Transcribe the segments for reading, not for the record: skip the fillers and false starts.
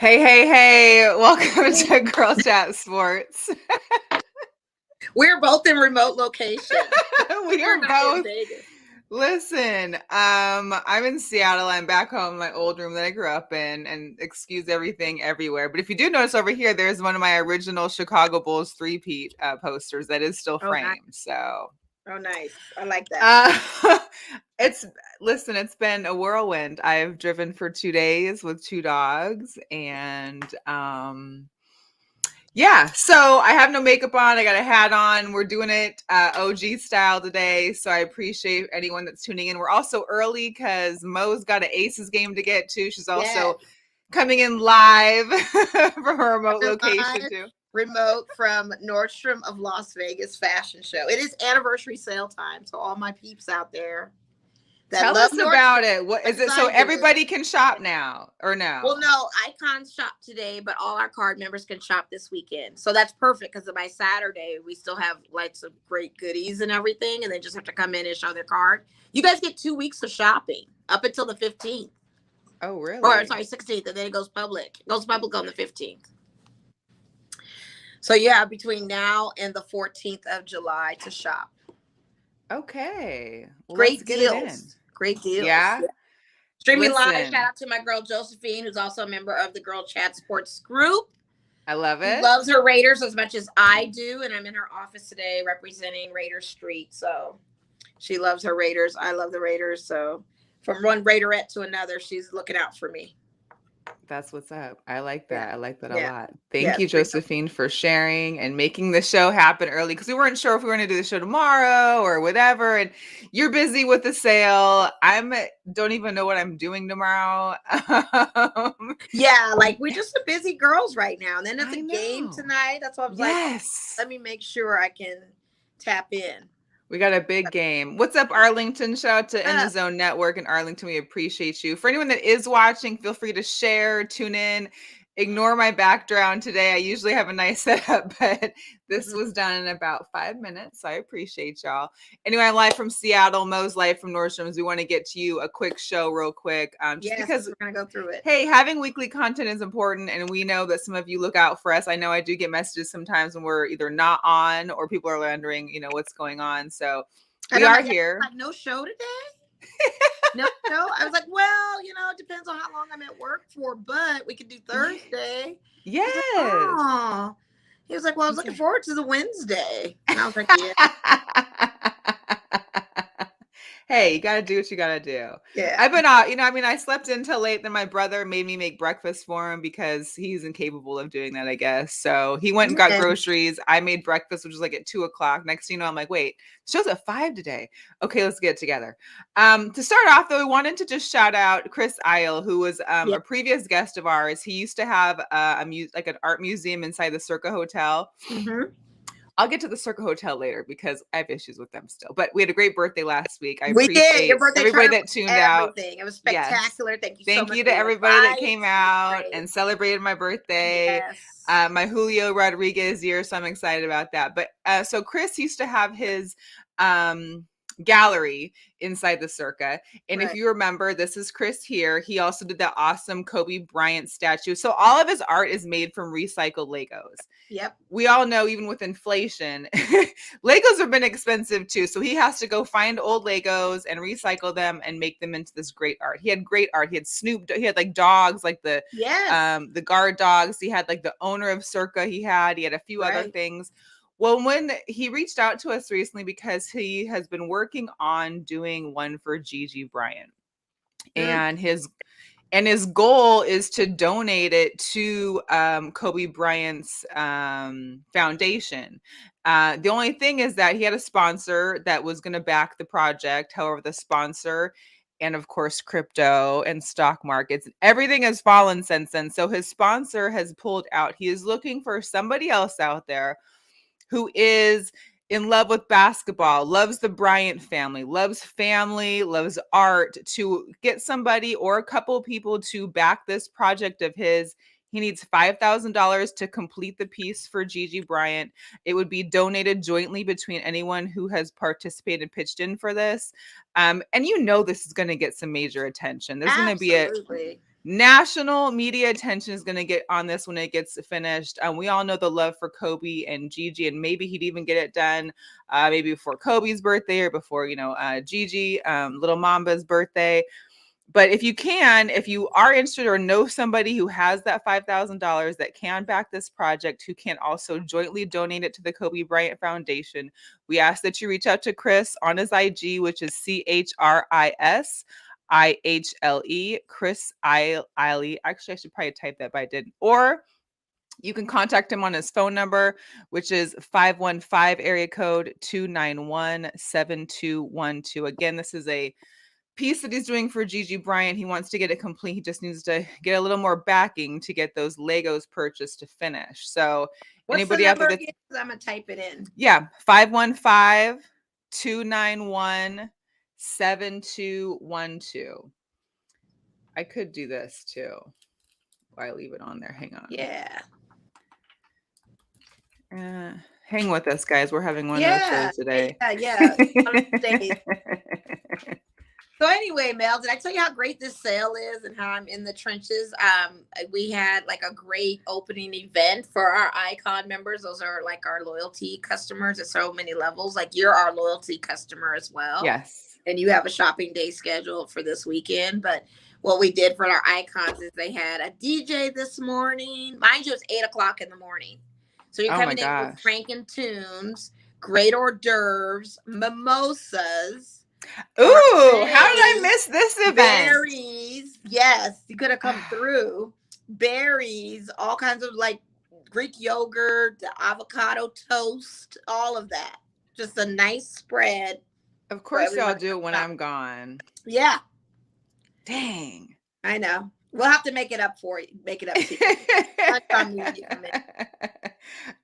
Hey, welcome to Girl Chat Sports. We're both in remote locations. We We're are not in both. Vegas. Listen, I'm in Seattle. I'm back home in my old room that I grew up in, and excuse everything everywhere. But if you do notice over here, there's one of my original Chicago Bulls three-peat posters that is still Oh, nice. framed. So, Oh, nice. I like that. uh, it's been a whirlwind. I've driven for 2 days with two dogs, and yeah, so I have no makeup on. I got a hat on. We're doing it OG style today. So I appreciate anyone that's tuning in. We're also early because Mo's got an Aces game to get to. She's also Yes. coming in live from her remote We're location live too. remote from Nordstrom of Las Vegas Fashion Show. It is anniversary sale time. So all my peeps out there that Tell love us about Nordstrom it. What is as it? So I do. everybody can shop now or Well, no? no, Icons shop today, but all our card members can shop this weekend. So that's perfect because by Saturday we still have like some great goodies and everything, and they just have to come in and show their card. You guys get 2 weeks of shopping up until the 15th, Oh, or really? sorry, 16th, and then it goes public. It goes public on the 15th. So you have between now and the 14th of July to shop. Okay. Well, let's Great get it in. deals. Great deals. Yeah. Yeah. Streaming live. Shout Listen, out to my girl Josephine, who's also a member of the Girl Chat Sports group. I love She it. loves her Raiders as much as I do, and I'm in her office today representing Raider Street. So she loves her Raiders. I love the Raiders. So from one Raiderette to another, she's looking out for me. That's what's up. I like Yeah. that. I like that a Yeah. lot. Thank Yes. you, Josephine, for sharing and making the show happen early because we weren't sure if we were going to do the show tomorrow or whatever. And you're busy with the sale. Don't even know what I'm doing tomorrow. Yeah, like we're just a busy girls right now. And then it's I a game know. tonight. That's why I was like, Yes. let me make sure I can tap in. We got a big game. What's up, Arlington? Shout out to In the Up. Zone Network in Arlington. We appreciate you. For anyone that is watching, feel free to share, tune in. Ignore my background today. I usually have a nice setup, but this was done in about 5 minutes. So I appreciate y'all. Anyway, I'm live from Seattle. Mo's live from Nordstrom's. We want to get to you a quick show real quick. Just because we're going to go through it. hey, having weekly content is important, and we know that some of you look out for us. I know I do get messages sometimes when we're either not on or people are wondering, what's going on. So we are here. Like, no show today? No show? I was like, well, it depends on how long I'm at work for, but we could do Thursday. Yes. Oh. He was like, well, I was looking forward to the Wednesday. And I was like, yeah. Hey, you got to do what you got to do. Yeah. I've been out, I slept until late. Then my brother made me make breakfast for him because he's incapable of doing that, I guess. So he went and got groceries. I made breakfast, which was like at 2:00. Next thing you know, I'm like, wait, show's at 5 today. Okay, let's get it together. To start off, though, we wanted to just shout out Chris Isle, who was a previous guest of ours. He used to have like an art museum inside the Circa Hotel. Mm-hmm. I'll get to the Circa Hotel later because I have issues with them still. But we had a great birthday last week. We did. Your birthday everybody that tuned out. It was spectacular. Yes. Thank you so much. Thank you to everybody that came out and celebrated my birthday. Yes. My Julio Rodriguez year, so I'm excited about that. But so Chris used to have his gallery inside the Circa, and if you remember, this is Chris here. He also did that awesome Kobe Bryant statue. So all of his art is made from recycled Legos. Yep. We all know, even with inflation, Legos have been expensive too. So he has to go find old Legos and recycle them and make them into this great art. He had great art. He had Snoop. He had like dogs, like the guard dogs. He had like the owner of Circa. He had a few other things. Well, when he reached out to us recently because he has been working on doing one for Gigi Bryant, and his goal is to donate it to Kobe Bryant's foundation. The only thing is that he had a sponsor that was going to back the project. However, the sponsor and of course crypto and stock markets, everything has fallen since then. So his sponsor has pulled out. He is looking for somebody else out there who is in love with basketball, loves the Bryant family, loves art, to get somebody or a couple of people to back this project of his. He needs $5,000 to complete the piece for Gigi Bryant. It would be donated jointly between anyone who has participated, pitched in for this. And this is going to get some major attention. There's going to be national media attention is going to get on this when it gets finished. We all know the love for Kobe and Gigi, and maybe he'd even get it done maybe before Kobe's birthday or before, Gigi, little Mamba's birthday. But if you are interested or know somebody who has that $5,000 that can back this project, who can also jointly donate it to the Kobe Bryant Foundation, we ask that you reach out to Chris on his IG, which is ChrisIhle, Chris Iley. Actually, I should probably type that, but I didn't. Or you can contact him on his phone number, which is 515 area code 291-7212. Again, this is a piece that he's doing for Gigi Bryant. He wants to get it complete. He just needs to get a little more backing to get those Legos purchased to finish. So what's anybody the out there number that's, again? I'm gonna type it in. yeah, 515-291-7212. I could do this too. Why leave it on there? Hang on. Yeah. Hang with us, guys. We're having one of those shows today. Yeah. So anyway, Mel, did I tell you how great this sale is and how I'm in the trenches? We had like a great opening event for our Icon members. Those are like our loyalty customers at so many levels. Like you're our loyalty customer as well. Yes. And you have a shopping day scheduled for this weekend. But what we did for our Icons is they had a DJ this morning. Mind you, it's 8:00 in the morning. So you're coming in with cranking tunes, great hors d'oeuvres, mimosas. Ooh, how did I miss this event? Berries. Yes, you could have come through. Berries, all kinds of like Greek yogurt, the avocado toast, all of that. Just a nice spread. Of course y'all do it when I'm gone. Yeah. Dang. I know. We'll have to make it up for you. Make it up to you.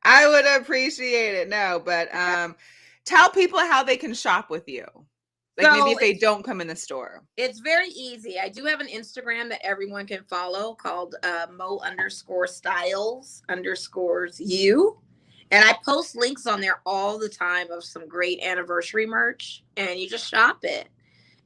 I would appreciate it. No, but tell people how they can shop with you. Like so maybe if they don't come in the store. It's very easy. I do have an Instagram that everyone can follow called Mo_styles_you. And I post links on there all the time of some great anniversary merch. And you just shop it.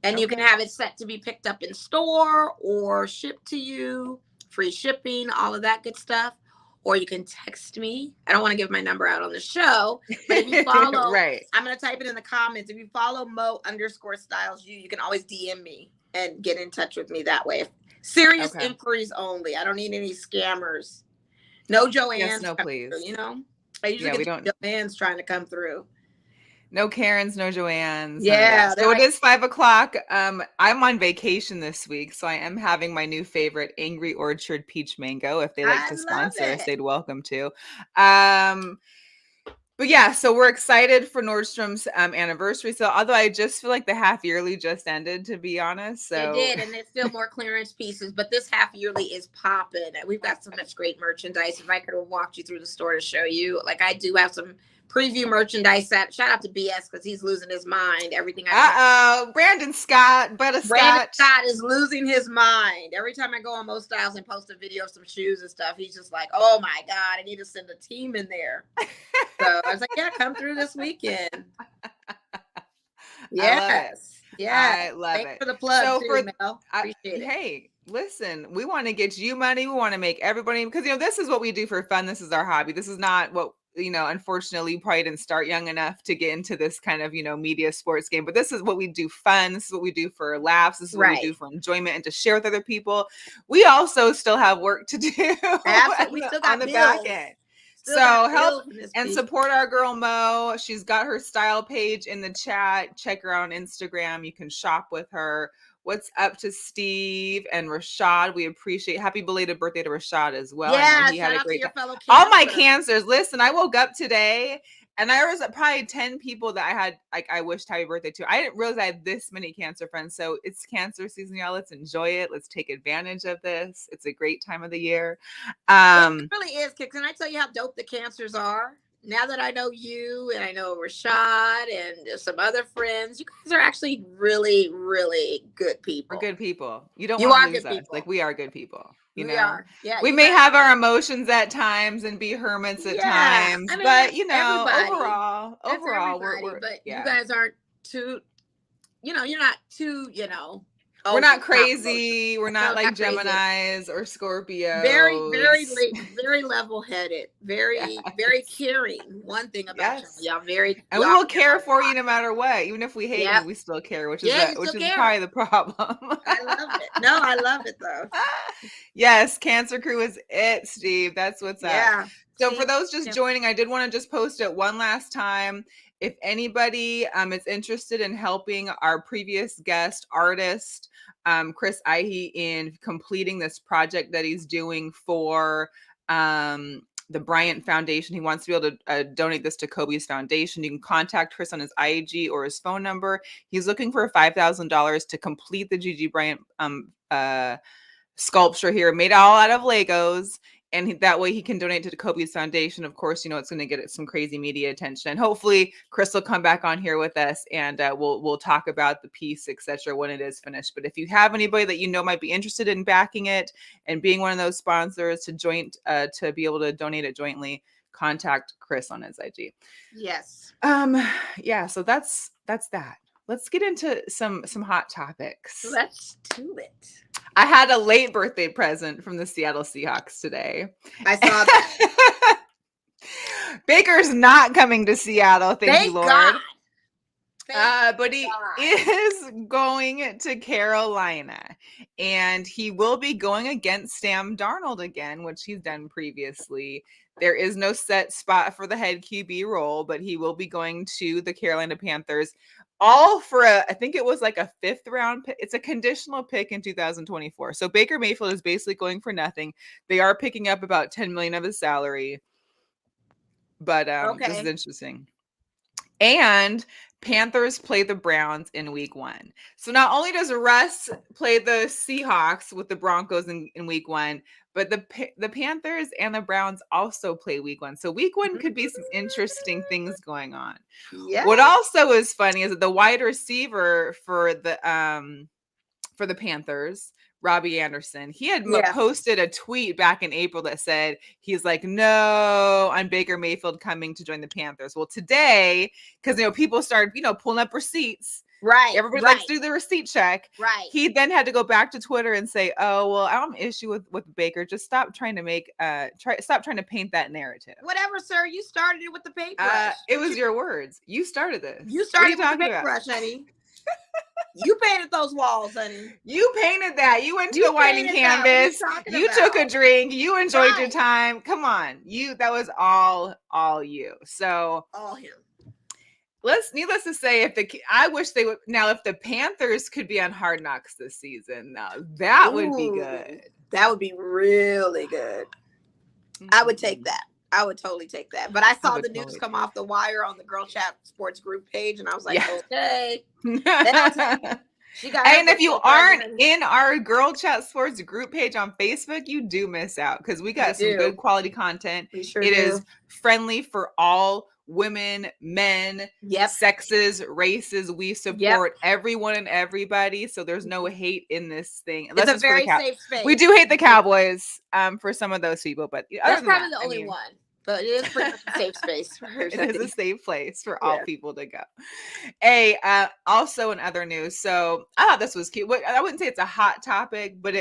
And you can have it set to be picked up in store or shipped to you. Free shipping, all of that good stuff. Or you can text me. I don't want to give my number out on the show, but if you follow, right. I'm going to type it in the comments. If you follow Mo_styles you can always DM me and get in touch with me that way. Serious inquiries only. I don't need any scammers. No Joanne's. Yes, no, please. Through, I usually get Joanne's trying to come through. No Karens, no Joannes. Yeah. So it is 5:00. I'm on vacation this week, so I am having my new favorite Angry Orchard Peach Mango. If they like to sponsor us, they'd welcome to. But yeah, so we're excited for Nordstrom's anniversary sale. Although I just feel like the half yearly just ended, to be honest. So it did, and there's still more clearance pieces. But this half yearly is popping. We've got so much great merchandise. If I could have walked you through the store to show you, like I do have some preview merchandise. Shout out to BS because he's losing his mind. Everything Brandon Scott, Brandon Scott is losing his mind. Every time I go on Mo Styles and post a video of some shoes and stuff, he's just like, "Oh my God, I need to send a team in there." So I was like, "Yeah, come through this weekend." Yes, I love Thanks for the plug, so too, Mel. Appreciate it. Hey, listen, we want to get you money. We want to make everybody, because this is what we do for fun. This is our hobby. This is not what. Unfortunately, you probably didn't start young enough to get into this kind of, media sports game. But this is what we do fun. This is what we do for laughs. This is what we do for enjoyment and to share with other people. We also still have work to do we still got on the back end. So help and support our girl Mo. She's got her style page in the chat. Check her out on Instagram. You can shop with her. What's up to Steve and Rashad? We appreciate. Happy belated birthday to Rashad as well. Yeah, he had a great time. All my cancers. Listen, I woke up today and there was probably 10 people that I wished happy birthday to. I didn't realize I had this many cancer friends. So it's cancer season, y'all. Let's enjoy it. Let's take advantage of this. It's a great time of the year. It really is. Can I tell you how dope the cancers are? Now that I know you and I know Rashad and some other friends, you guys are actually really, really good people. We're good people. You are good people. Like we are good people. We are. Yeah. We may have our emotions at times and be hermits at times, but overall, we're but you guys aren't too, you're not too, We're Oh, not stop promotion. crazy. We're No, not like not crazy. Geminis or Very, Scorpios. very level-headed. Very, very Yes. caring. One thing about Yes. y'all, y'all very, And we y'all will care care a for lot. you no matter what. Even if we hate Yep. you, we still care, which Yeah, you is still care. probably the problem. I love it. No, I love it though. Yes, Cancer Crew is it, Steve. That's what's up. Yeah. So See? for those just joining, I did want to just post it one last time. If anybody is interested in helping our previous guest artist, Chris Ihe, in completing this project that he's doing for the Bryant Foundation, he wants to be able to donate this to Kobe's foundation. You can contact Chris on his IG or his phone number. He's looking for $5,000 to complete the Gigi Bryant sculpture here, made all out of Legos, and that way he can donate to the Kobe's foundation. Of course, you know, it's going to get some crazy media attention, and hopefully Chris will come back on here with us, and we'll talk about the piece, etc., when it is finished. But if you have anybody that you know might be interested in backing it and being one of those sponsors to be able to donate it jointly, contact Chris on his IG. Yes. Yeah, so that's that. Let's get into some hot topics. Let's do it. I had a late birthday present from the Seattle Seahawks today. I saw that. Baker's not coming to Seattle, thank you, Lord. God. But he is going to Carolina, and he will be going against Sam Darnold again, which he's done previously. There is no set spot for the head QB role, but he will be going to the Carolina Panthers, all for I think it was like a 5th round pick. It's a conditional pick in 2024. So Baker Mayfield is basically going for nothing. They are picking up about $10 million of his salary. But this is interesting. And Panthers play the Browns in week 1. So not only does Russ play the Seahawks with the Broncos in week 1, but the Panthers and the Browns also play week 1. So week 1 could be some interesting things going on. Yeah. What also is funny is that the wide receiver for the Panthers, Robbie Anderson, he had posted a tweet back in April that said he's like, no, I'm Baker Mayfield coming to join the Panthers. Well, today, because people started pulling up receipts. Right. Everybody likes to do the receipt check. Right. He then had to go back to Twitter and say, oh, well, I don't have an issue with Baker. Just stop trying to stop trying to paint that narrative. Whatever, sir. You started it with the paintbrush. It was your words. You started this. You started with the paintbrush, honey. You painted those walls, honey. You painted that. You went to the winding canvas. You took a drink. You enjoyed your time. Come on. That was all you. So all him. Needless to say, I wish they would. Now, if the Panthers could be on Hard Knocks this season, now that would be good. That would be really good. Mm-hmm. I would take that. I would totally take that. But I saw the news come off the wire on the GirlChatSports group page, and I was like, okay. And if you aren't in our GirlChatSports group page on Facebook, you do miss out, because we got some good quality content. It is friendly for all women, men, sexes, races. We support everyone and everybody, so there's no hate in this thing. It's a very safe space. We do hate the Cowboys for some of those people, but that's probably the only one. But it is pretty much a safe space for her. It is a safe place for all people to go. Hey, also in other news, so I thought this was cute. I wouldn't say it's a hot topic, but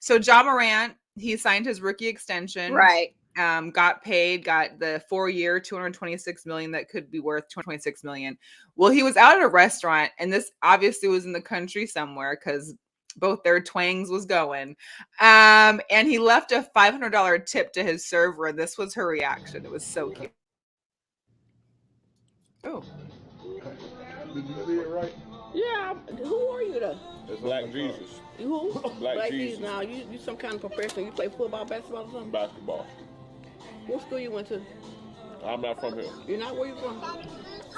so Ja Morant, he signed his rookie extension. Right. Got the 4-year, $226 million that could be worth $226 million. Well, he was out at a restaurant, and this obviously was in the country somewhere, because both their twangs was going. And he left a $500 tip to his server, and this was her reaction. It was so cute. Oh. Did you see it right? Yeah. Who are you though? It's Black Jesus. You who? Black Jesus. Now you some kind of professional. You play football, basketball, or something? Basketball. What school you went to? I'm not from here. You're not? Where you from?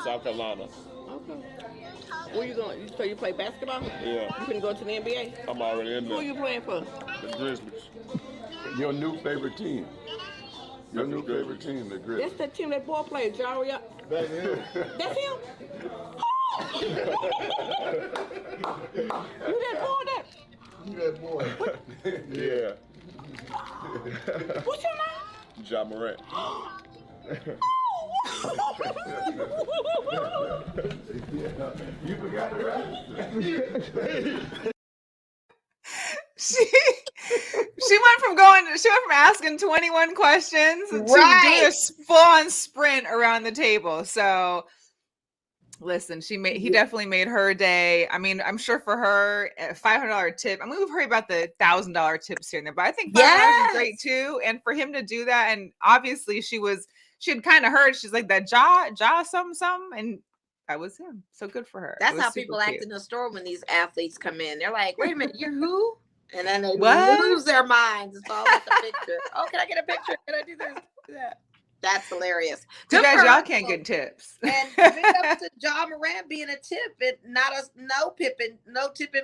South Carolina. Okay. Where you going? So you play basketball? Yeah. You can go to the NBA? I'm already in there. Who are you playing for? The Grizzlies. Your new favorite team. Your new favorite team, the Grizzlies. That's that team that boy played, Jari. That's him. That's him? You that boy that? You that boy. Yeah. What's your name? Ja Morant. You forgot it, right? She went from asking 21 questions to doing Right. a full-on sprint around the table. So listen, he definitely made her day. I mean, I'm sure for her, a $500 tip. I mean, we've heard about the $1,000 tips here and there, but I think $500 is great Yes. too. And for him to do that, and obviously she had kind of heard. She's like that jaw some, and that was him. So good for her. It That's was how super people cute. act in the store when these athletes come in. They're like, "Wait a minute, you're who?" And then they What? lose their minds. It's all about the picture. Oh, can I get a picture? Can I do this? Do that? That's hilarious. Too Good bad for y'all her, can't though. get tips. And big up to John Moran being a tip and not a no tipping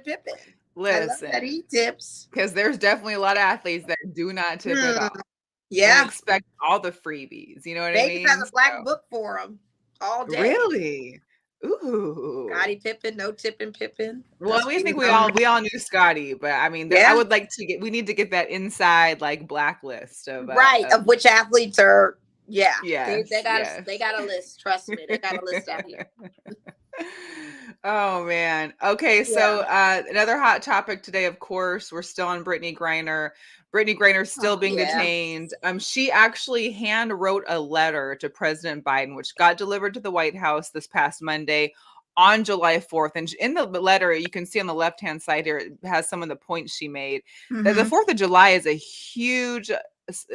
Pippin. I love that Listen, he tips. because there's definitely a lot of athletes that do not tip at all. And Yeah. expect all the freebies. You know what I Vegas mean? has a black book for him all day. Really? Ooh. Scottie Pippen, no tipping Pippin. Well, we think we all knew Scotty, but I mean, Yeah. I would like to we need to get that inside like blacklist of of which athletes are. Yeah, yes, they got a list. Trust me, they got a list out here. Oh man. Okay, so another hot topic today, of course, we're still on Brittany Griner. Brittany Griner's still being detained. She actually hand wrote a letter to President Biden, which got delivered to the White House this past Monday on July 4th. And in the letter, you can see on the left-hand side here, it has some of the points she made. The 4th of July is a huge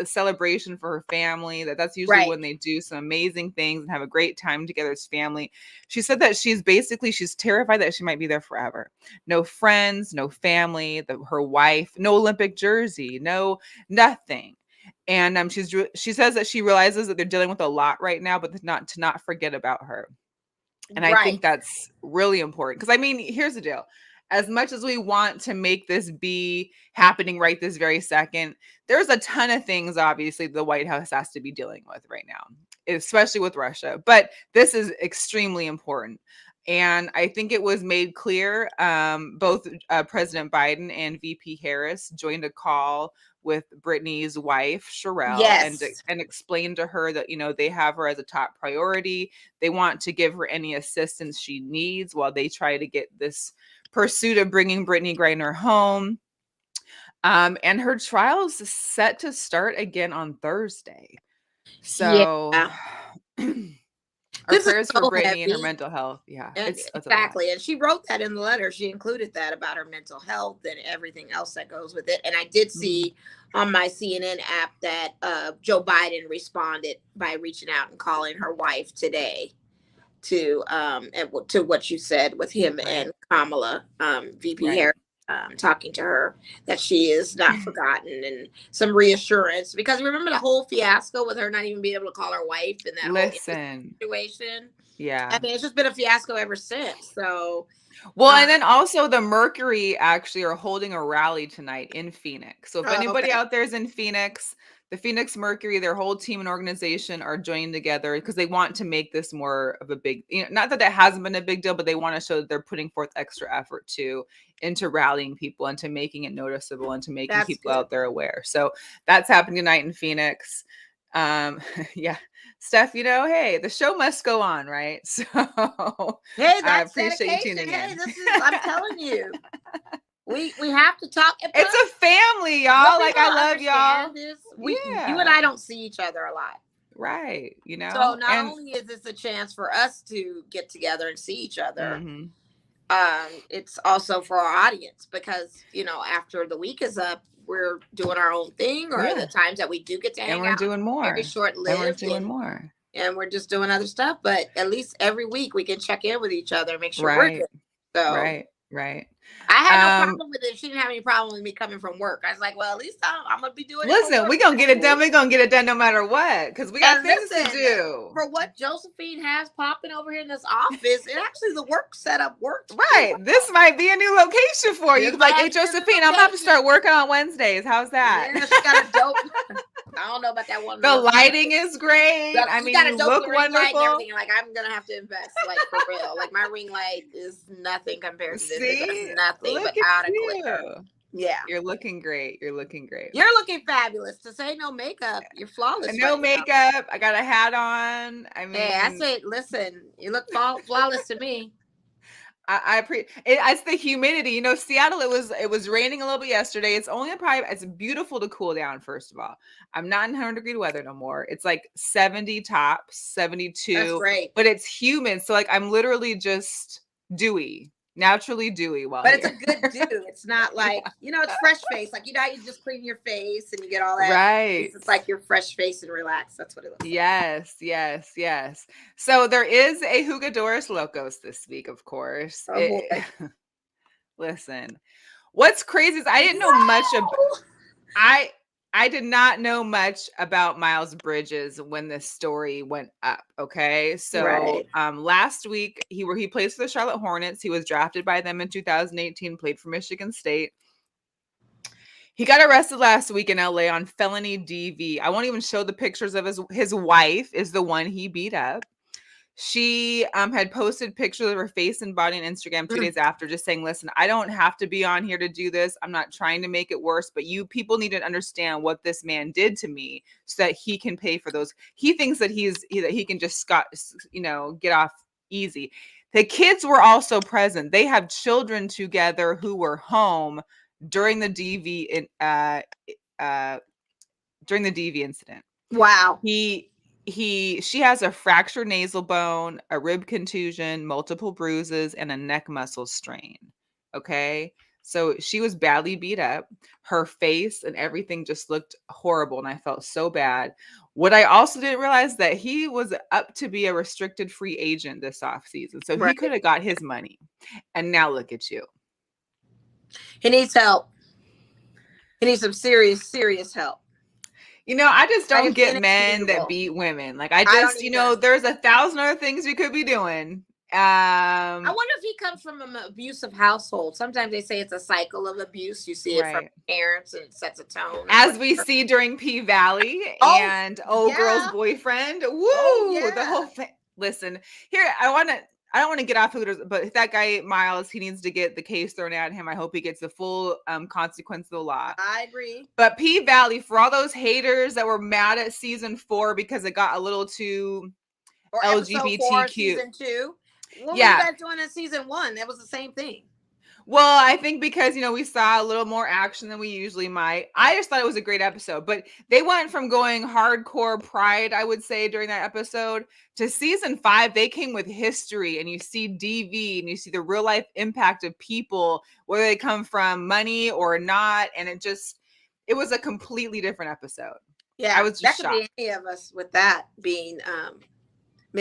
celebration for her family. That's usually when they do some amazing things and have a great time together as family. She said that she's terrified that she might be there forever. No friends, no family, her wife, no Olympic jersey, no nothing. And she says that she realizes that they're dealing with a lot right now, but to not forget about her. And I think that's really important because, I mean, here's the deal. As much as we want to make this be happening right this very second, there's a ton of things, obviously, the White House has to be dealing with right now, especially with Russia. But this is extremely important. And I think it was made clear, both President Biden and VP Harris joined a call with Brittany's wife, Sherelle, and explained to her that, they have her as a top priority. They want to give her any assistance she needs while they try to get this pursuit of bringing Brittany Griner home. And her trial's set to start again on Thursday. So our prayers for Brittany and her mental health. Yeah, exactly. And she wrote that in the letter. She included that about her mental health and everything else that goes with it. And I did see on my CNN app that Joe Biden responded by reaching out and calling her wife today to what you said with him and Kamala, VP Harris. Talking to her that she is not forgotten and some reassurance, because remember the whole fiasco with her not even being able to call her wife in that whole situation. Yeah, I mean, it's just been a fiasco ever since. So and then also the Mercury actually are holding a rally tonight in Phoenix. So if anybody out there is in Phoenix, the Phoenix Mercury, their whole team and organization are joining together because they want to make this more of a big, not that it hasn't been a big deal, but they want to show that they're putting forth extra effort into rallying people and to making it noticeable and to making people out there aware. So that's happening tonight in Phoenix. Steph, hey, the show must go on, right? So hey, I appreciate you tuning in. I'm telling you. We have to talk. It's a family, y'all. Like, I love y'all. You and I don't see each other a lot. Right. So not only is this a chance for us to get together and see each other, it's also for our audience because, after the week is up, we're doing our own thing, or the times that we do get to hang out. And we're doing more. Very short-lived. And we're doing more. And we're just doing other stuff. But at least every week we can check in with each other and make sure we're good. So, Right. I had no problem with it. She didn't have any problem with me coming from work. I was like, well, at least I'm going to be doing it. Listen, we're going to get it done. We're going to get it done no matter what, because we got things to do. For what Josephine has popping over here in this office, and actually the work setup works. Right. This might be a new location for you. Like, hey, Josephine, I'm going to have to start working on Wednesdays. How's that? Yeah, she got a dope. I don't know about that one. The lighting is great. I mean, you look wonderful. And everything. Like, I'm going to have to invest, like, for real. Like, my ring light is nothing compared to this. It's nothing but out of glitter. Yeah. You're looking great. You're looking fabulous. To say no makeup, you're flawless. No makeup. I got a hat on. I mean, I said, listen, you look flawless to me. It's the humidity. You know, Seattle, it was raining a little bit yesterday. It's beautiful to cool down, first of all. I'm not in 100-degree weather no more. It's like 70 tops, That's 72, great. but it's humid. So like I'm literally just dewy, naturally dewy while But it's here. a good dew. It's not like, it's fresh face. Like, you just clean your face and you get all that. Right. It's like your fresh face and relax. That's what it looks like. Yes, yes, yes. So there is a Jugadores Locos this week, of course. Oh, boy. Listen, what's crazy is I didn't know much about I did not know much about Miles Bridges when this story went up. Okay. So Right. last week he plays for the Charlotte Hornets. He was drafted by them in 2018, played for Michigan State. He got arrested last week in LA on felony DV. I won't even show the pictures of his wife is the one he beat up. She had posted pictures of her face and body on Instagram 2 days after, just saying, listen, I don't have to be on here to do this. I'm not trying to make it worse, but you people need to understand what this man did to me so that he can pay for those. He thinks that he can just get off easy. The kids were also present. They have children together who were home during the DV incident. Wow. She has a fractured nasal bone, a rib contusion, multiple bruises, and a neck muscle strain. Okay. So she was badly beat up. Her face and everything just looked horrible. And I felt so bad. What I also didn't realize that he was up to be a restricted free agent this offseason. So he could have got his money. And now look at you. He needs help. He needs some serious, serious help. I just don't get men that beat women. Like I there's 1,000 other things we could be doing. I wonder if he comes from an abusive household. Sometimes they say it's a cycle of abuse. You see it from parents and it sets a tone. As we see during P Valley and Girl's boyfriend. Woo! The whole thing. Listen, here, I don't want to get off Hooters, but if that guy, Miles, he needs to get the case thrown at him. I hope he gets the full consequence of the law. I agree. But P Valley, for all those haters that were mad at season 4 because it got a little too LGBTQ. Season 2. What were you guys doing in season 1? That was the same thing. Well, I think because, we saw a little more action than we usually might. I just thought it was a great episode, but they went from going hardcore pride, I would say, during that episode to season 5. They came with history, and you see DV and you see the real life impact of people, whether they come from money or not. And it was a completely different episode. Yeah. I was just shocked. Could be any of us with that being,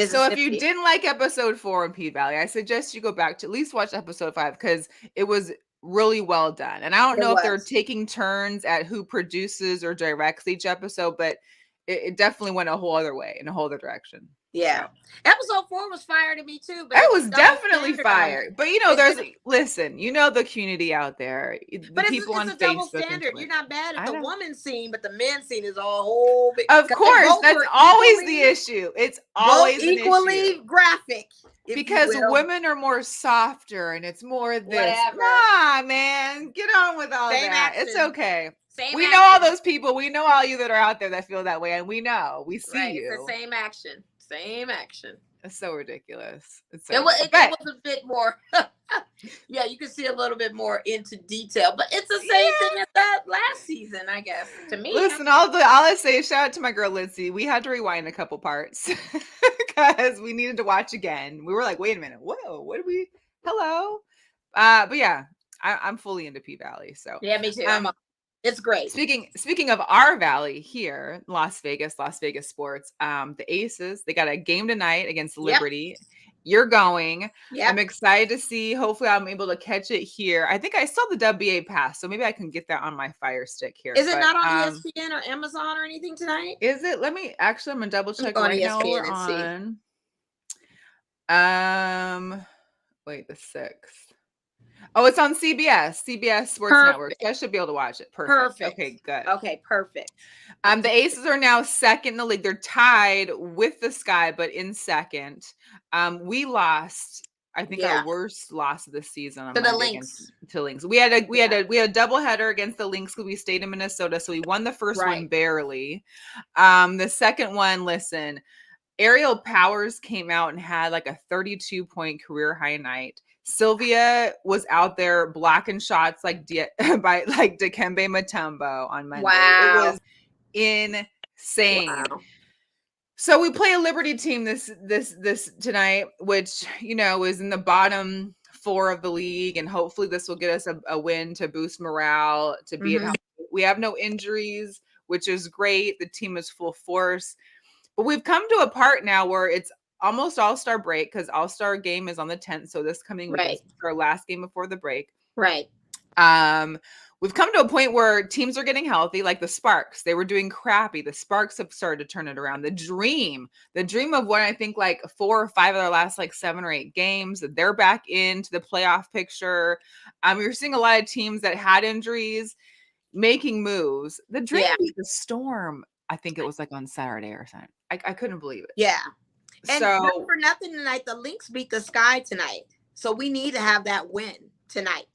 So if you didn't like episode 4 in P Valley, I suggest you go back to at least watch episode 5 because it was really well done. And I don't know if they're taking turns at who produces or directs each episode, but it definitely went a whole other way, in a whole other direction. Yeah. So. Episode 4 was fire to me too. But it was definitely fire. But listen, the community out there. But people it's on a double Facebook standard. You're not bad at the woman scene, but the men scene is a whole big. Of course, that's always the issue. It's always equally graphic. Because women are more softer and it's more this. Whatever. Nah, man, get on with all Same that. action. It's okay. We know all those people. We know all you that are out there that feel that way, and we know. We see you. It's the same action. Same action. It's so ridiculous. It was a bit more. Yeah, you can see a little bit more into detail, but it's the same thing as that last season, I guess. To me, listen, all I say is shout out to my girl Lindsay. We had to rewind a couple parts because we needed to watch again. We were like, wait a minute, whoa, what did we? Hello, but yeah, I'm fully into P Valley. So yeah, me too. It's great. Speaking of our valley here, Las Vegas sports, the Aces, they got a game tonight against Liberty. Yep. You're going. Yep. I'm excited to see. Hopefully I'm able to catch it here. I think I saw the WA pass, so maybe I can get that on my Fire Stick here. Is it not on ESPN or Amazon or anything tonight? Is it? I'm gonna double check right now. We're on. Wait, the 6th. Oh, it's on CBS Sports Network. So I should be able to watch it. Perfect. Okay, good. Okay, perfect. The Aces are now second in the league. They're tied with the Sky, but in second. We lost, I think, our worst loss of the season to the Lynx. To Lynx. We had a doubleheader against the Lynx because we stayed in Minnesota, so we won the first one barely. The second one, listen, Aerial Powers came out and had like a 32-point career high night. Sylvia was out there blocking shots like by like Dikembe Mutombo on Monday. It Wow. was insane. Wow. So we play a Liberty team this tonight, which is in the bottom 4 of the league, and hopefully this will get us a win to boost morale, to be at home. We have no injuries, which is great. The team is full force, but we've come to a part now where it's almost All-Star break, because All-Star game is on the 10th. So this coming week is our last game before the break. Right. We've come to a point where teams are getting healthy, like the Sparks. They were doing crappy. The Sparks have started to turn it around. The dream of what I think like 4 or 5 of their last like 7 or 8 games, they're back into the playoff picture. We're seeing a lot of teams that had injuries making moves. The Dream beat the Storm. I think it was like on Saturday or something. I couldn't believe it. Yeah. And so not for nothing tonight, the Lynx beat the Sky tonight. So we need to have that win tonight.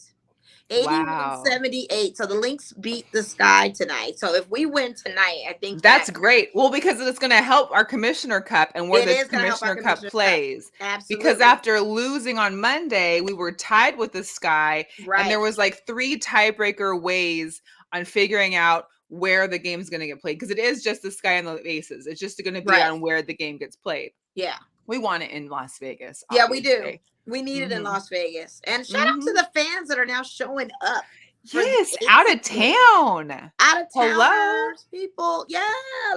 81-78. So the Lynx beat the Sky tonight. So if we win tonight, I think that's great. Well, because it's going to help our Commissioner Cup and where the Commissioner Cup plays. Absolutely. Because after losing on Monday, we were tied with the Sky, and there was like 3 tiebreaker ways on figuring out where the game's going to get played, because it is just the Sky and the Aces. It's just going to be on where the game gets played. Yeah. We want it in Las Vegas. Yeah, we do. We need it in Las Vegas. And shout out to the fans that are now showing up. Yes, out of town. Out of town. Hello? People. Yeah,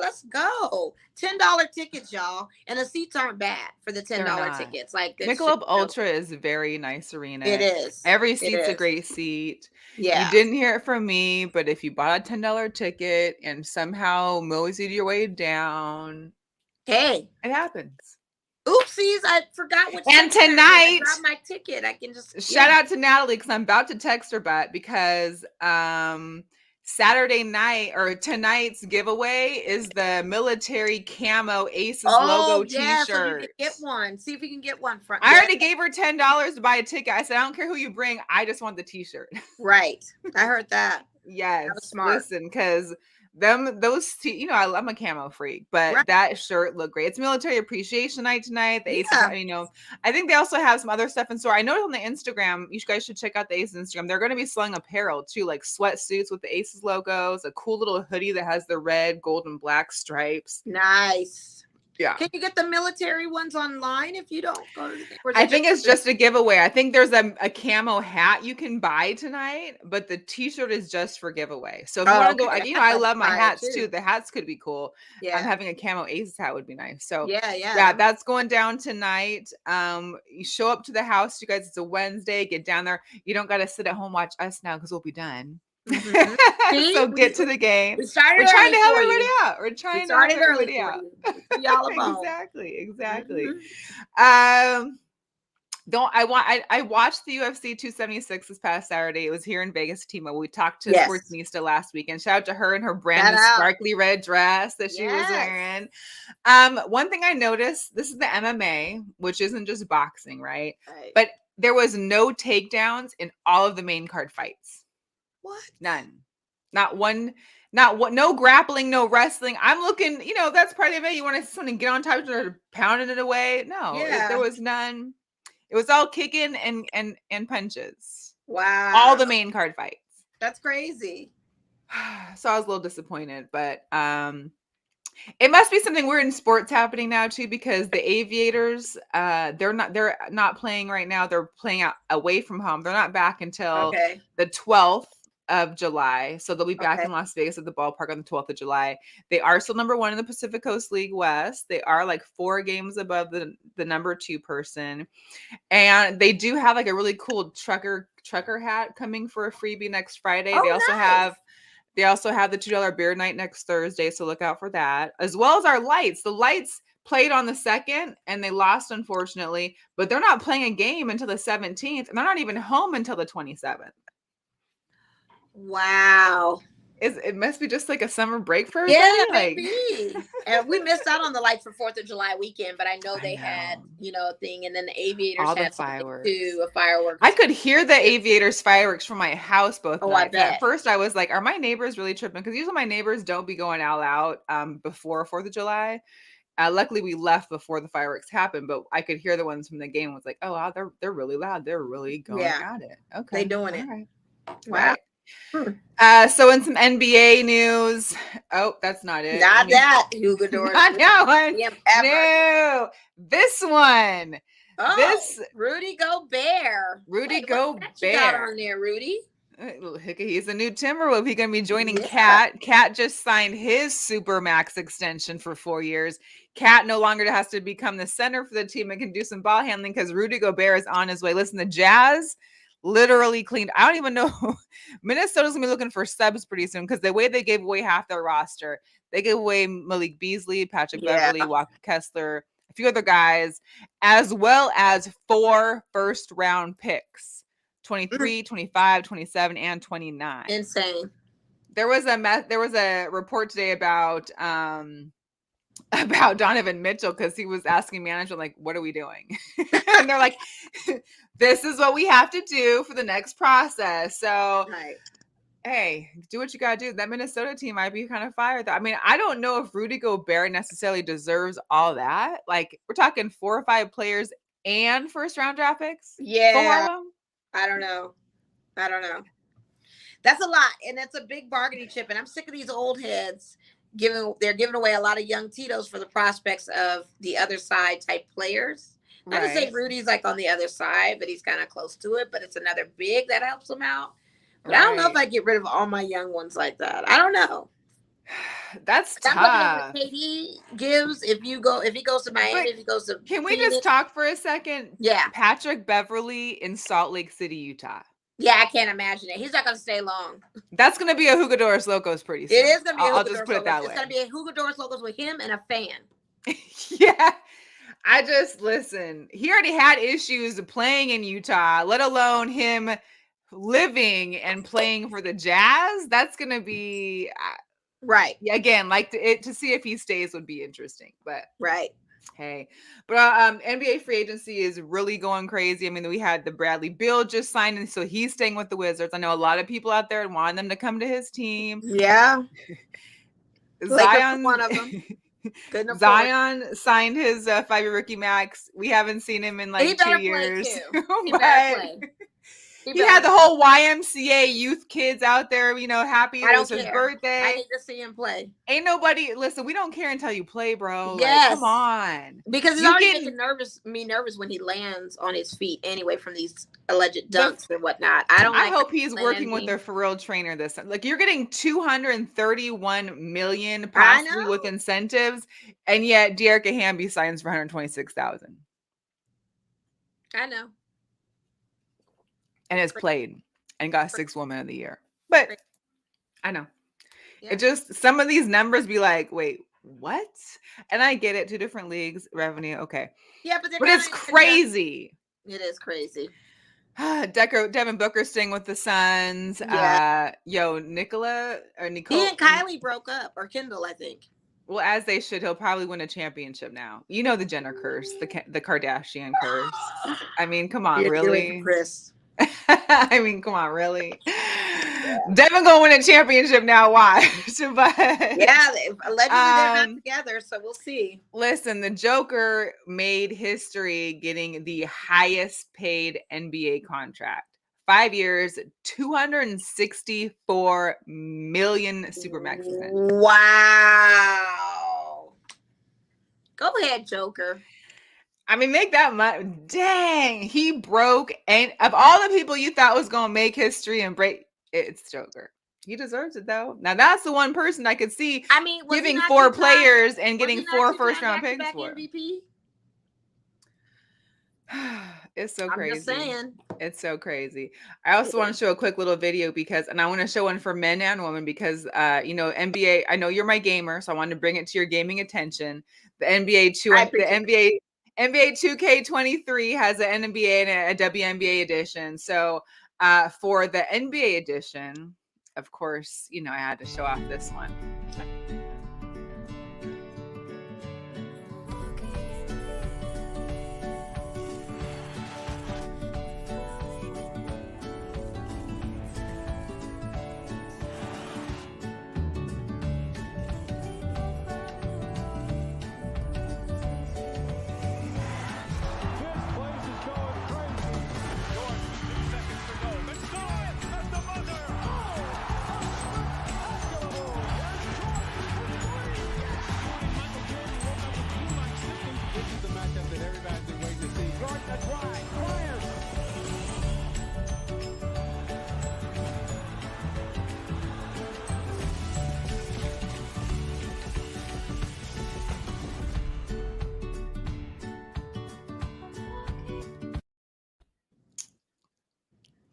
let's go. $10 tickets, y'all. And the seats aren't bad for the $10 tickets. Like Michelob Ultra is a very nice arena. It is. Every seat's a great seat. Yeah. You didn't hear it from me, but if you bought a $10 ticket and somehow moseyed your way down, hey, it happens. Oopsies, I forgot what. And tonight, I grabbed my ticket. I can just shout out to Natalie, because I'm about to text her back, because Saturday night or tonight's giveaway is the military camo Aces logo t-shirt. So you can get one. See if you can get one from. I already gave her $10 to buy a ticket. I said, I don't care who you bring. I just want the t-shirt. Right. I heard that. Yes. That was smart. Listen, because I'm a camo freak, but that shirt looked great. It's Military Appreciation Night tonight. The Aces, I think they also have some other stuff in store. I noticed on the Instagram, you guys should check out the Aces Instagram. They're going to be selling apparel too, like sweatsuits with the Aces logos, a cool little hoodie that has the red, gold, and black stripes. Nice. Yeah. Can you get the military ones online if you don't go to the game? I think it's just a giveaway. I think there's a camo hat you can buy tonight, but the t-shirt is just for giveaway. So if you want to go, I love my hats too. The hats could be cool. Yeah. Having a camo Aces hat would be nice. So yeah, that's going down tonight. You show up to the house, you guys. It's a Wednesday. Get down there. You don't got to sit at home watch us now, because we'll be done. So get to the game. We're trying to help everybody out. We're trying to help everybody out. Exactly. I watched the UFC 276 this past Saturday. It was here in Vegas, T-Mobile. We talked to Sportsnista last week, and shout out to her and her brand new sparkly red dress that she was wearing. One thing I noticed, this is the MMA, which isn't just boxing, right? But there was no takedowns in all of the main card fights. What? None. Not one. No grappling, no wrestling. I'm looking, that's part of it. You want to someone get on top of it or pounding it away? No, there was none. It was all kicking and punches. Wow. All the main card fights. That's crazy. So I was a little disappointed, but it must be something weird in sports happening now too, because the Aviators, they're not playing right now. They're playing out away from home. They're not back until the 12th of July. So they'll be back in Las Vegas at the ballpark on the 12th of July. They are still number 1 in the Pacific Coast League West. They are like 4 games above the number 2 person. And they do have like a really cool trucker hat coming for a freebie next Friday. They also have the $2 beer night next Thursday. So look out for that, as well as our lights. The lights played on the 2nd and they lost, unfortunately, but they're not playing a game until the 17th, and they're not even home until the 27th. Wow. It must be just like a summer break for everybody. Yeah, maybe. And we missed out on the lights for 4th of July weekend, but I know they had, a thing. And then the Aviators had fireworks too, a fireworks. I could hear the Aviators fireworks from my house both nights. I bet. At first I was like, are my neighbors really tripping? Because usually my neighbors don't be going all out before 4th of July. Luckily, we left before the fireworks happened, but I could hear the ones from the game. Was like, oh wow, they're really loud. They're really going at it. Okay, They doing it. Right. Wow. Right. So in some NBA news, that's not it. Not that Hugo Doris. Not that one. No, this one. this Rudy Gobert. Rudy Gobert. You got Gobert. on there, Rudy. He's a new Timberwolf. He's going to be joining Cat. Cat just signed his super max extension for 4 years. Cat no longer has to become the center for the team and can do some ball handling because Rudy Gobert is on his way. Listen, the Jazz literally cleaned. I don't even know. Minnesota's going to be looking for subs pretty soon because the way they gave away half their roster, they gave away Malik Beasley, Patrick Beverly, Walker Kessler, a few other guys, as well as 4 first-round picks. 23, 25, 27, and 29. Insane. There was a report today about Donovan Mitchell because he was asking management, like, what are we doing? And they're like, this is what we have to do for the next process. So, hey, do what you got to do. That Minnesota team might be kind of fired. I mean, I don't know if Rudy Gobert necessarily deserves all that. Like, we're talking 4 or 5 players and first-round draft picks? Yeah. I don't know. That's a lot, and that's a big bargaining chip. And I'm sick of these old heads they're giving away a lot of young Tito's for the prospects of the other side type players. Not to say Rudy's like on the other side, but he's kind of close to it. But it's another big that helps him out. But I don't know if I get rid of all my young ones like that. I don't know. That's tough. I'm looking at what KD gives if he goes to Miami, if he goes to Can we just talk for a second? Yeah. Patrick Beverly in Salt Lake City, Utah. Yeah, I can't imagine it. He's not going to stay long. That's going to be a Hugo Doris Locos pretty soon. It is going to be I'll just put it that way. It's going to be a Hugo Doris Locos with him and a fan. Yeah. Listen, he already had issues playing in Utah, let alone him living and playing for the Jazz. That's going to be... Right. Again, like to see if he stays would be interesting, but hey, but NBA free agency is really going crazy. I mean, we had the Bradley Beal just signed, and so he's staying with the Wizards. I know a lot of people out there want them to come to his team. Yeah, Zion, one of them. Zion signed his 5-year rookie max. We haven't seen him in like 2 years. He better play. He had the whole YMCA youth kids out there, happy it was his birthday. I need to see him play. Ain't nobody, listen, we don't care until you play, bro. Yes. Like, come on. Because he's already making me nervous when he lands on his feet anyway from these alleged dunks and whatnot. I hope he's working with their for real trainer this time. Like, you're getting $231 million possibly with incentives, and yet De'Arica Hamby signs for $126,000. I know. And has played and got 6 Woman of the Year. But I know. Yeah. It just, some of these numbers be like, wait, what? And I get it, 2 different leagues, revenue, okay. Yeah, but it's crazy. It is crazy. Devin Booker staying with the Suns. Yeah. Nicole. He and Kylie broke up, or Kendall, I think. Well, as they should. He'll probably win a championship now. You know the Jenner curse, the Kardashian curse. I mean, come on, really? Chris. I mean, come on, really? Yeah. Devin gonna win a championship now. Why? But yeah, allegedly they're not together, so we'll see. Listen, the Joker made history getting the highest paid NBA contract. 5 years, $264 million supermax. Wow. Go ahead, Joker. I mean, make that much. Dang, he broke. And of all the people you thought was going to make history and break, it's Joker. He deserves it, though. Now, that's the one person I could see giving 4 players and getting 4 first-round picks for. MVP? It's so crazy. I'm just saying. It's so crazy. I also want to show a quick little video and I want to show one for men and women because, NBA, I know you're my gamer, so I wanted to bring it to your gaming attention. The NBA 2K23 has an NBA and a WNBA edition. So for the NBA edition, of course, I had to show off this one.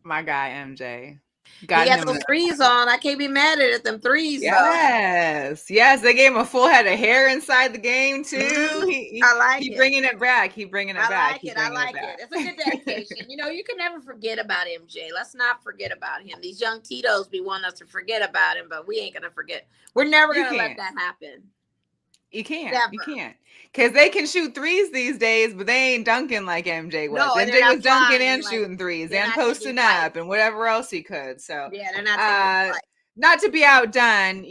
My guy MJ. He Got got him. those threes on. I can't be mad at them threes though. Yes, yes. They gave him a full head of hair inside the game too. Mhm. He I like he it. bringing it back. He bringing it I back. like He it. I bringing it like back. it. It's a good dedication. You can never forget about MJ. Let's not forget about him. These young Tito's be wanting us to forget about him, but we ain't gonna forget. We're never You gonna let can't. that happen. You can't. Never. You can't. Because they can shoot threes these days, but they ain't dunking like MJ was. No, and they're MJ not was dunking flying. and Like, shooting threes they're and not taking posting flight. up and whatever else he could. So, Yeah, they're not taking flight. not to be outdone,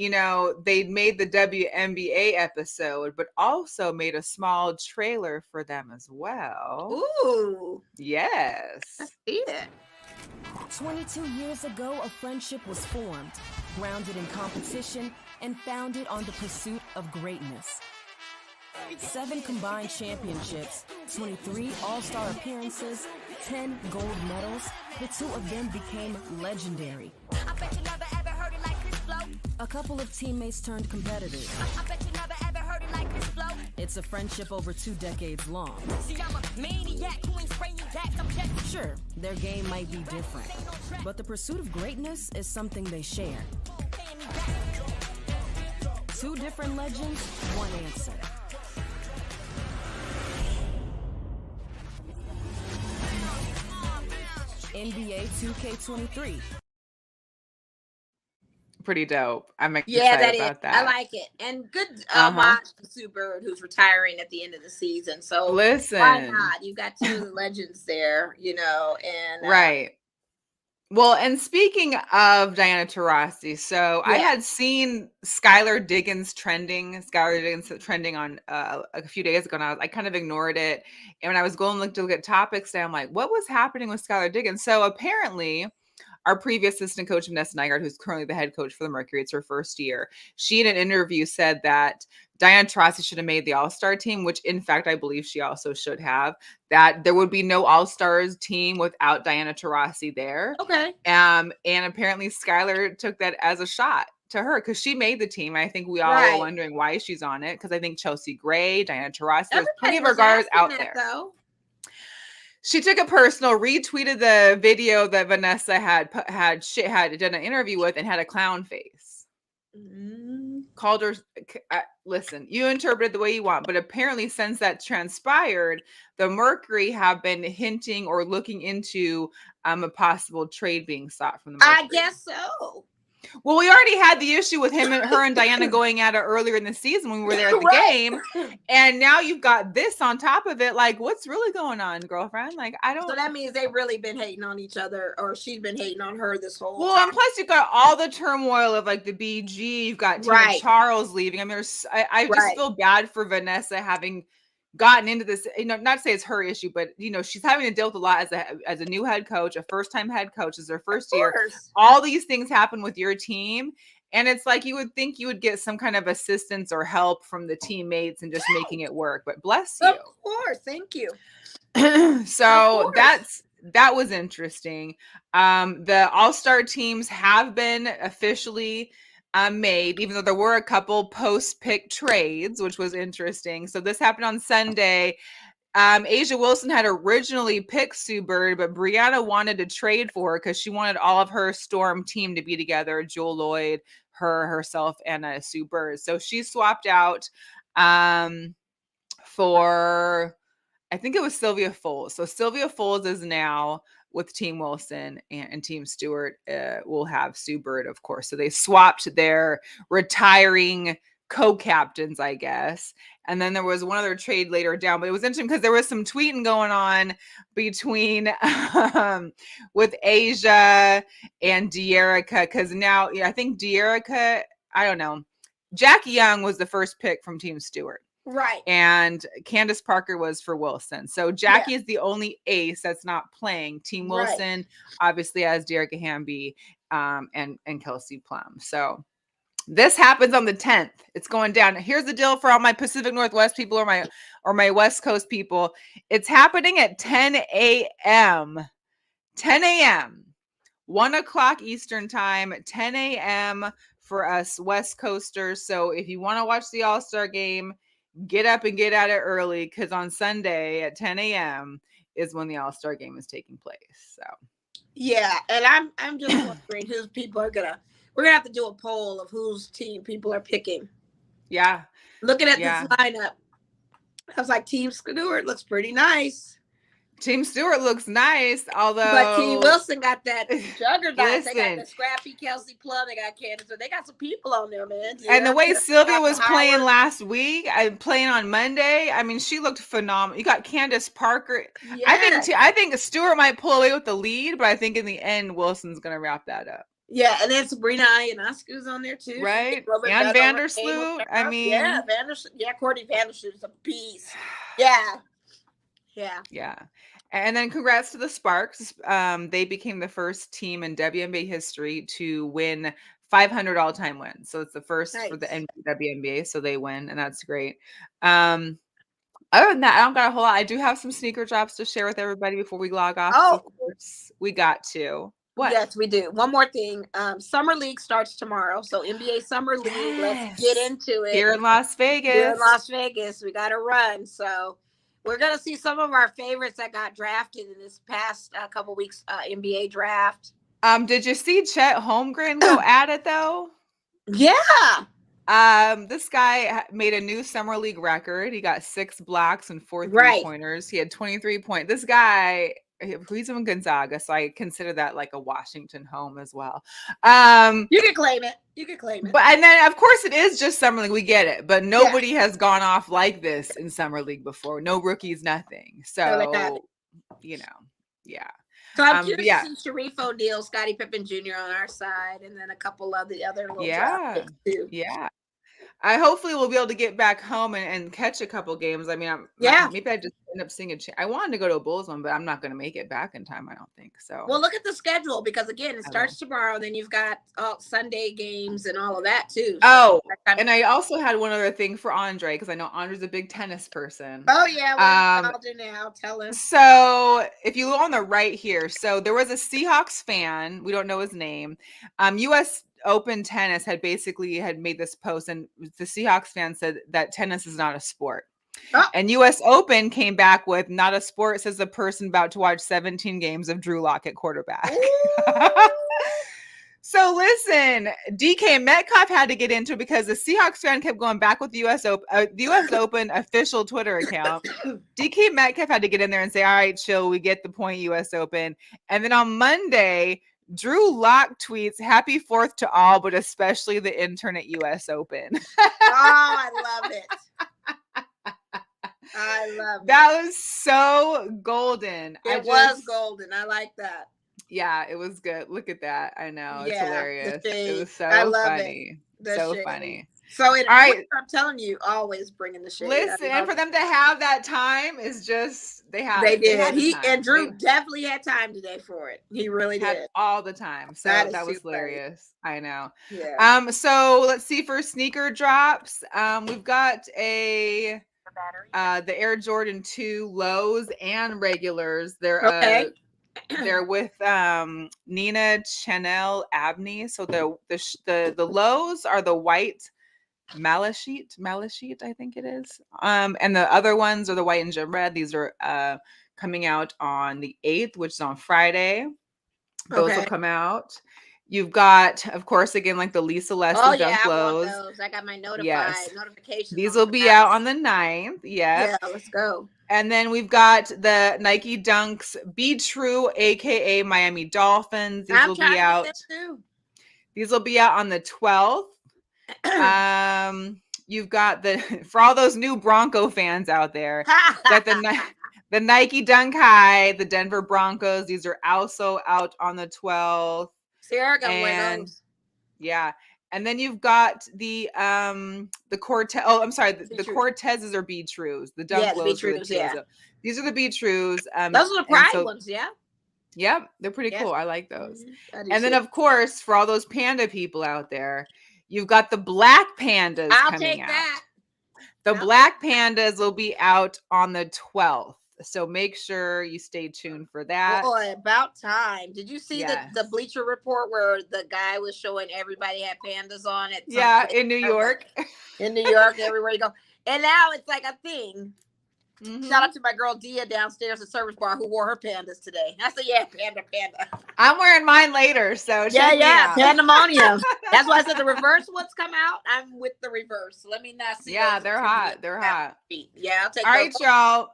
they made the WNBA episode, but also made a small trailer for them as well. Ooh. Yes. Let's see it. 22 years ago, a friendship was formed, grounded in competition, and founded on the pursuit of greatness. 7 combined championships, 23 all-star appearances, 10 gold medals. The 2 of them became legendary. I bet you never ever heard it like this flow. A couple of teammates turned competitors. I bet you never ever heard it like this flow. It's a friendship over 2 decades long. See, I'm a maniac who ain't spraying gas. I'm just Sure, their game might be different, but the pursuit of greatness is something they share. paying me back. 2 different legends, one answer. NBA 2K23. Pretty dope. I'm excited Yeah, that is. about that. I like it. And good Uh-huh. watch Sue Bird, who's retiring at the end of the season. So Listen. why not? You got 2 of the legends there, and Right. Well, and speaking of Diana Taurasi, so I Yeah. had seen Skylar Diggins trending on a few days ago, and I kind of ignored it. And when I was going to look at topics, I'm like, what was happening with Skylar Diggins? So apparently, our previous assistant coach, Vanessa Nygaard, who's currently the head coach for the Mercury, it's her first year. She, in an interview, said that Diana Taurasi should have made the All-Star team, which, in fact, I believe she also should have. That there would be no All-Stars team without Diana Taurasi there. Okay. And apparently, Skylar took that as a shot to her because she made the team. I think we all Right. are wondering why she's on it because I think Chelsea Gray, Diana Taurasi, there's plenty of Everybody her guards was out asking there. that, though. She took it personal, retweeted the video that Vanessa had done an interview with and had a clown face. Called her, listen, you interpret it the way you want, but apparently since that transpired, the Mercury have been hinting or looking into a possible trade being sought from the Mercury. I guess so. Well, we already had the issue with her and Diana going at it earlier in the season when we were there at the Right. game. And now you've got this on top of it. Like, what's really going on, girlfriend? Like, I don't. So that means they've really been hating on each other, or she's been hating on her this whole Well, time. and plus you've got all the turmoil of like the BG. You've got Tina Right. Charles leaving. I mean, I just Right. feel bad for Vanessa having gotten into this. Not to say it's her issue, but she's having to deal with a lot as a new head coach, a first-time head coach. Is their first year. course. All these things happen with your team, and it's like you would think you would get some kind of assistance or help from the teammates and just making it work. But bless you. Of course. Thank you. So Of course. that was interesting. The all-star teams have been officially made, even though there were a couple post-pick trades, which was interesting. So this happened on Sunday. Asia Wilson had originally picked Sue Bird, but Brianna wanted to trade for her because she wanted all of her Storm team to be together, Jewel Lloyd, herself, and Sue Bird. So she swapped out for, I think it was Sylvia Foles. So Sylvia Foles is now with Team Wilson, and Team Stewart will have Sue Bird, of course. So they swapped their retiring co-captains, I guess. And then there was one other trade later down, but it was interesting because there was some tweeting going on between with Asia and De'Erica, because now I think De'Erica, I don't know. Jackie Young was the first pick from Team Stewart. Right. And Candace Parker was for Wilson. So Jackie is the only ace that's not playing. Team Wilson obviously has De'Erica Hamby and Kelsey Plum. So this happens on the 10th. It's going down. Here's the deal for all my Pacific Northwest people or my West Coast people. It's happening at 10 a.m. 10 a.m. 1 o'clock Eastern time, 10 a.m. for us West Coasters. So if you want to watch the All-Star game, get up and get at it early, because on Sunday at 10 a.m. is when the All-Star game is taking place. So Yeah, and I'm just wondering whose people are gonna. We're gonna have to do a poll of whose team people are picking. Yeah. Looking at this Yeah. lineup, I was like, Team Stewart looks pretty nice. Team Stewart looks nice, But Team although Wilson got that juggernaut. They got listen, the Scrappy, Kelsey Plum. They got Candace. They got some people on there, man. and the Yeah, way Sylvia Dr. was playing Howard. last week, playing on Monday, I mean, she looked phenomenal. You got Candace Parker. Yeah, I think Stewart might pull away with the lead, but I think in the end, Wilson's gonna wrap that up. yeah, and then Sabrina Ionescu's on there too. She's Right? getting a little bit And better on her game with Vandersloot. I her. mean, Yeah, yeah, Courtney Vandersloot's a beast. Yeah, yeah. yeah. And then congrats to the Sparks. They became the first team in WNBA history to win 500 all-time wins. So it's the first for the Nice. WNBA. So they win, and that's great. Other than that, I don't got a whole lot. I do have some sneaker drops to share with everybody before we log off. Oh. Of course, we got to. What? Yes, we do. One more thing. Summer League starts tomorrow. So NBA Summer League. Let's get into it. Here in Las Vegas. Here in Las Vegas. We got to run. So we're going to see some of our favorites that got drafted in this past couple weeks NBA draft. Did you see Chet Holmgren go at it though? Yeah. This guy made a new summer league record. He got 6 blocks and 4 Right. 3-pointers. He had 23 points. This guy, he's in Gonzaga, so I consider that like a Washington home as well. You can claim it. You can claim it. But and then of course it is just summer league. We get it, but nobody has gone off like this in summer league before. No rookies, nothing. So you know, yeah. So I'm curious to see Sharif O'Neal, Scottie Pippen Jr. on our side, and then a couple of the other little draft picks too. Yeah. I hopefully will be able to get back home and catch a couple games. I mean, maybe I just end up seeing I wanted to go to a Bulls one, but I'm not going to make it back in time, I don't think. So, well, look at the schedule because again, it starts tomorrow. Then you've got Sunday games and all of that too. So and I also had one other thing for Andre because I know Andre's a big tennis person. Oh yeah, now tell us. So if you look on the right here, so there was a Seahawks fan. We don't know his name. U.S. Open Tennis had made this post, and the Seahawks fan said that tennis is not a sport. Oh. And U.S. Open came back with not a sport, says the person about to watch 17 games of Drew Lock at quarterback. So listen, DK Metcalf had to get into it because the Seahawks fan kept going back with the U.S. Open official Twitter account. DK Metcalf had to get in there and say, all right, chill, we get the point, U.S. Open. And then on Monday, Drew Lock tweets, happy 4th to all, but especially the intern at U.S. Open. Oh, I love it. I love it. That was so golden. It was golden. I like that. Yeah, it was good. Look at that. I know. It's hilarious. It was so funny. So funny. So all right. I'm telling you, always bringing the shade. Listen, and for them to have that time is just they did. And Drew definitely had time today for it. He really did all the time. So that was hilarious. I know. Yeah. So let's see for sneaker drops. We've got the Air Jordan 2 lows and regulars. They're with Nina Chanel Abney. So the lows are the white Malachite, I think it is. And the other ones are the white and gem red. These are coming out on the 8th, which is on Friday. Those will come out. You've got, of course, again, like the Lisa Leslie Dunk lows. I want those. I got my notifications. These will be out on the 9th. Yeah, let's go. And then we've got the Nike Dunks Be True, aka Miami Dolphins. These will be out. These will be out on the 12th. You've got for all those new Bronco fans out there, that the Nike Dunk High, the Denver Broncos. These are also out on the 12th. Sarah got one of those. Yeah. And then you've got the Cortez. Oh, I'm sorry. The Cortezes are Be Trues. The Dunk lows. These are the Be Trues. Those are the pride ones, yeah. Yep, they're pretty cool. I like those. And then, of course, for all those panda people out there, you've got the Black Pandas coming out. That. The Black Pandas will be out on the 12th. So make sure you stay tuned for that. Boy, about time. Did you see the Bleacher Report where the guy was showing everybody had pandas on it? Yeah, in New York. In New York, everywhere you go. And now it's like a thing. Shout out to my girl Dia downstairs at Service Bar who wore her pandas today. I said, yeah, panda. I'm wearing mine later, so check me out. Pandemonium. That's why I said the reverse ones come out. I'm with the reverse. Let me not see. Yeah, those they're until hot. you They're have hot. feet. Yeah, I'll take All those. right, y'all.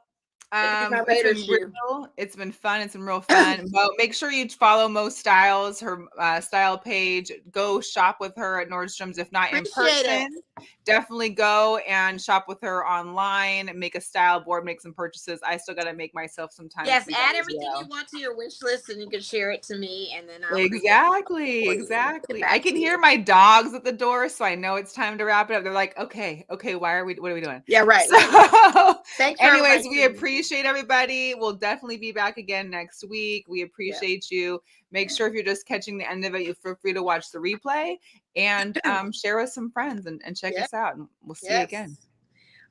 Let me do my It's Raider been shoe. real. It's been fun. It's been real fun. Mo, make sure you follow Mo Styles, her style page. Go shop with her at Nordstrom's, if not in Appreciate person. Definitely go and shop with her online. Make a style board. Make some purchases. I still got to make myself some time. Yes, to do add that as everything well. you want to your wish list, and you can share it to me, and then I'll Exactly. Get back I can to hear you. my dogs at the door, so I know it's time to wrap it up. They're like, okay, what are we doing? Yeah, right. So, Thanks for anyways, everybody we tuning in. appreciate everybody. We'll definitely be back again next week. We appreciate you. Make sure if you're just catching the end of it, you feel free to watch the replay and share with some friends and check us out. And we'll see you again.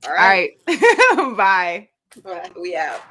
All All right. Bye. We out.